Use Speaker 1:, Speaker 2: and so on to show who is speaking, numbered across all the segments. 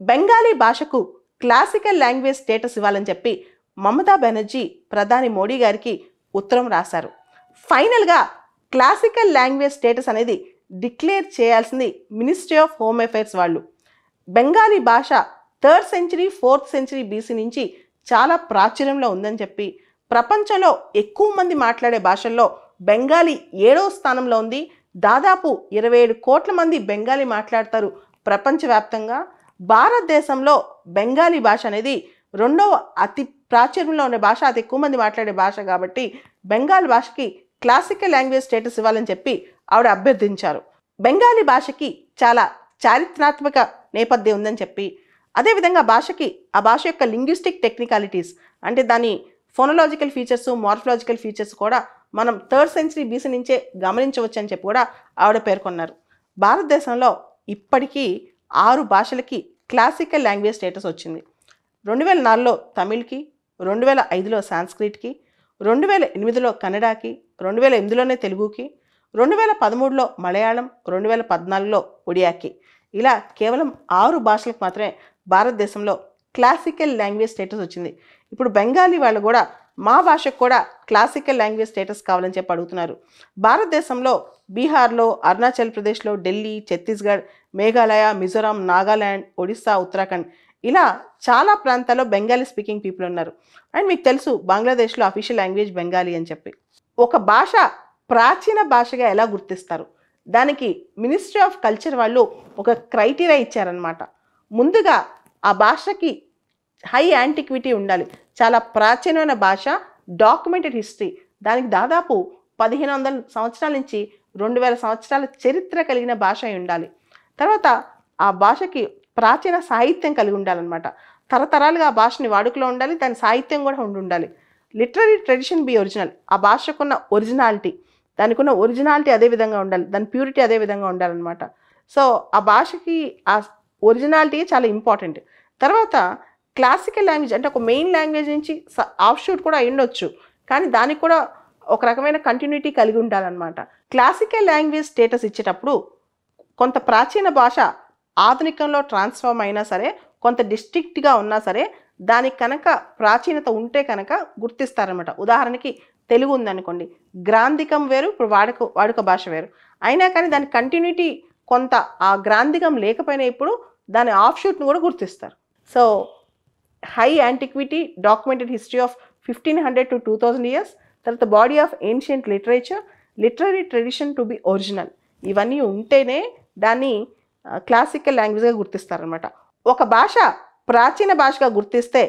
Speaker 1: బెంగాలీ భాషకు classical language status ఇవ్వాలని చెప్పి మమతా బెనర్జీ ప్రధాని మోడీ గారికి ఉత్తరం రాశారు. ఫైనల్గా క్లాసికల్ లాంగ్వేజ్ స్టేటస్ అనేది డిక్లేర్ చేయాల్సింది మినిస్ట్రీ ఆఫ్ హోమ్ అఫైర్స్ వాళ్ళు. బెంగాలీ భాష 3rd century 4th century BC నుంచి చాలా ప్రాచుర్యంలో ఉందని చెప్పి ప్రపంచంలో ఎక్కువ మంది మాట్లాడే భాషల్లో బెంగాలీ 7వ స్థానంలో ఉంది. దాదాపు 27 కోట్ల మంది బెంగాలీ మాట్లాడతారు ప్రపంచవ్యాప్తంగా. భారతదేశంలో బెంగాలీ భాష అనేది 2వ అతి ప్రాచుర్యంలో ఉండే భాష, అతి ఎక్కువ మంది మాట్లాడే భాష. కాబట్టి బెంగాల్ భాషకి క్లాసికల్ లాంగ్వేజ్ స్టేటస్ ఇవ్వాలని చెప్పి ఆవిడ అభ్యర్థించారు. బెంగాలీ భాషకి చాలా చారిత్రాత్మక నేపథ్యం ఉందని చెప్పి, అదేవిధంగా ఆ భాష యొక్క లింగ్విస్టిక్ టెక్నికాలిటీస్ అంటే దాని ఫోనలాజికల్ ఫీచర్స్, మార్ఫలాజికల్ ఫీచర్స్ కూడా మనం 3rd సెంచరీ బీసీ నుంచే గమనించవచ్చు అని చెప్పి కూడా ఆవిడ పేర్కొన్నారు. భారతదేశంలో ఇప్పటికీ 6 భాషలకి క్లాసికల్ లాంగ్వేజ్ స్టేటస్ వచ్చింది. 2004లో తమిళ్కి, 2005లో సాంస్క్రిట్కి, 2008లో కన్నడకి, 2008లోనే తెలుగుకి, 2013లో మలయాళం, 2014లో ఒడియాకి. ఇలా కేవలం 6 భాషలకు మాత్రమే భారతదేశంలో క్లాసికల్ లాంగ్వేజ్ స్టేటస్ వచ్చింది. ఇప్పుడు బెంగాలీ వాళ్ళు కూడా మా భాషకు కూడా క్లాసికల్ లాంగ్వేజ్ స్టేటస్ కావాలని చెప్పి అడుగుతున్నారు. భారతదేశంలో బీహార్లో, అరుణాచల్ ప్రదేశ్లో, ఢిల్లీ, ఛత్తీస్గఢ్, మేఘాలయ, మిజోరాం, నాగాల్యాండ్, ఒడిస్సా, ఉత్తరాఖండ్ ఇలా చాలా ప్రాంతాల్లో బెంగాలీ స్పీకింగ్ పీపుల్ ఉన్నారు. అండ్ మీకు తెలుసు బంగ్లాదేశ్లో అఫీషియల్ లాంగ్వేజ్ బెంగాలీ అని చెప్పి. ఒక భాష ప్రాచీన భాషగా ఎలా గుర్తిస్తారు? దానికి మినిస్ట్రీ ఆఫ్ కల్చర్ వాళ్ళు ఒక క్రైటీరియా ఇచ్చారనమాట. ముందుగా ఆ భాషకి హై యాంటిక్విటీ ఉండాలి, చాలా ప్రాచీనమైన భాష, డాక్యుమెంటెడ్ హిస్టరీ, దానికి దాదాపు 1500 సంవత్సరాల నుంచి 2000 సంవత్సరాల చరిత్ర కలిగిన భాష అయి ఉండాలి. తర్వాత ఆ భాషకి ప్రాచీన సాహిత్యం కలిగి ఉండాలన్నమాట. తరతరాలుగా ఆ భాషని వాడుకలో ఉండాలి, దాని సాహిత్యం కూడా ఉండాలి. లిటరరీ ట్రెడిషన్ బి ఒరిజినల్, ఆ భాషకున్న ఒరిజినాలిటీ, దానికి ఉన్న ఒరిజినాలిటీ అదే విధంగా ఉండాలి, దాని ప్యూరిటీ అదే విధంగా ఉండాలన్నమాట. సో ఆ భాషకి ఆ ఒరిజినాలిటీ చాలా ఇంపార్టెంట్. తర్వాత క్లాసికల్ లాంగ్వేజ్ అంటే ఒక మెయిన్ లాంగ్వేజ్ నుంచి ఆఫ్ షూట్ కూడా అయి ఉండొచ్చు, కానీ దానికి కూడా ఒక రకమైన కంటిన్యూటీ కలిగి ఉండాలన్నమాట. క్లాసికల్ లాంగ్వేజ్ స్టేటస్ ఇచ్చేటప్పుడు కొంత ప్రాచీన భాష ఆధునికంలో ట్రాన్స్ఫార్మ్ అయినా సరే, కొంత డిస్ట్రిక్ట్గా ఉన్నా సరే, దానికి కనుక ప్రాచీనత ఉంటే కనుక గుర్తిస్తారనమాట. ఉదాహరణకి తెలుగు ఉందనుకోండి, గ్రాంధికం వేరు, ఇప్పుడు వాడుక భాష వేరు, అయినా కానీ దాని కంటిన్యూటీ కొంత ఆ గ్రాంధికం లేకపోయినా ఇప్పుడు దాని ఆఫ్ షూట్ని కూడా గుర్తిస్తారు. So high antiquity, documented history of 1500 to 2000 years, తర్వాత body of ancient literature, literary tradition to be original, ఇవన్నీ ఉంటేనే దాన్ని క్లాసికల్ లాంగ్వేజ్గా గుర్తిస్తారనమాట. ఒక భాష ప్రాచీన భాషగా గుర్తిస్తే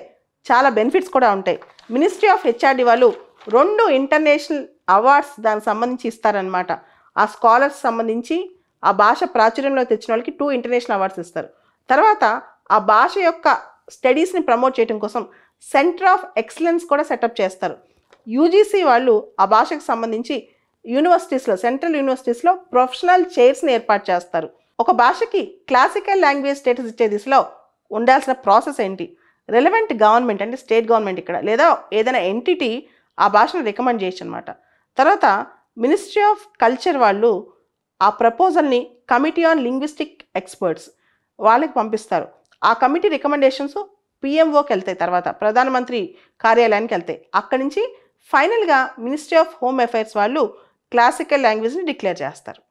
Speaker 1: చాలా బెనిఫిట్స్ కూడా ఉంటాయి. మినిస్ట్రీ ఆఫ్ హెచ్ఆర్డి వాళ్ళు 2 ఇంటర్నేషనల్ అవార్డ్స్ దానికి సంబంధించి ఇస్తారనమాట. ఆ స్కాలర్స్ సంబంధించి ఆ భాష ప్రాచుర్యంలో తెచ్చిన వాళ్ళకి 2 ఇంటర్నేషనల్ అవార్డ్స్ ఇస్తారు. తర్వాత ఆ భాష యొక్క స్టడీస్ని ప్రమోట్ చేయడం కోసం సెంటర్ ఆఫ్ ఎక్సలెన్స్ కూడా సెటప్ చేస్తారు. యూజీసీ వాళ్ళు ఆ భాషకు సంబంధించి యూనివర్సిటీస్లో, సెంట్రల్ యూనివర్సిటీస్లో ప్రొఫెషనల్ చైర్స్ని ఏర్పాటు చేస్తారు. ఒక భాషకి క్లాసికల్ లాంగ్వేజ్ స్టేటస్ ఇచ్చే దిశలో ఉండాల్సిన ప్రాసెస్ ఏంటి? రెలవెంట్ గవర్నమెంట్ అంటే స్టేట్ గవర్నమెంట్ ఇక్కడ లేదా ఏదైనా ఎంటిటీ ఆ భాషను రికమెండ్ చేయొచ్చు అనమాట. తర్వాత మినిస్ట్రీ ఆఫ్ కల్చర్ వాళ్ళు ఆ ప్రపోజల్ని కమిటీ ఆన్ లింగ్విస్టిక్ ఎక్స్పర్ట్స్ వాళ్ళకి పంపిస్తారు. ఆ కమిటీ రికమెండేషన్స్ పిఎంఓకి వెళ్తాయి, తర్వాత ప్రధానమంత్రి కార్యాలయానికి వెళ్తాయి. అక్కడి నుంచి ఫైనల్గా మినిస్ట్రీ ఆఫ్ హోమ్ అఫైర్స్ వాళ్ళు క్లాసికల్ లాంగ్వేజ్ని డిక్లేర్ చేస్తారు.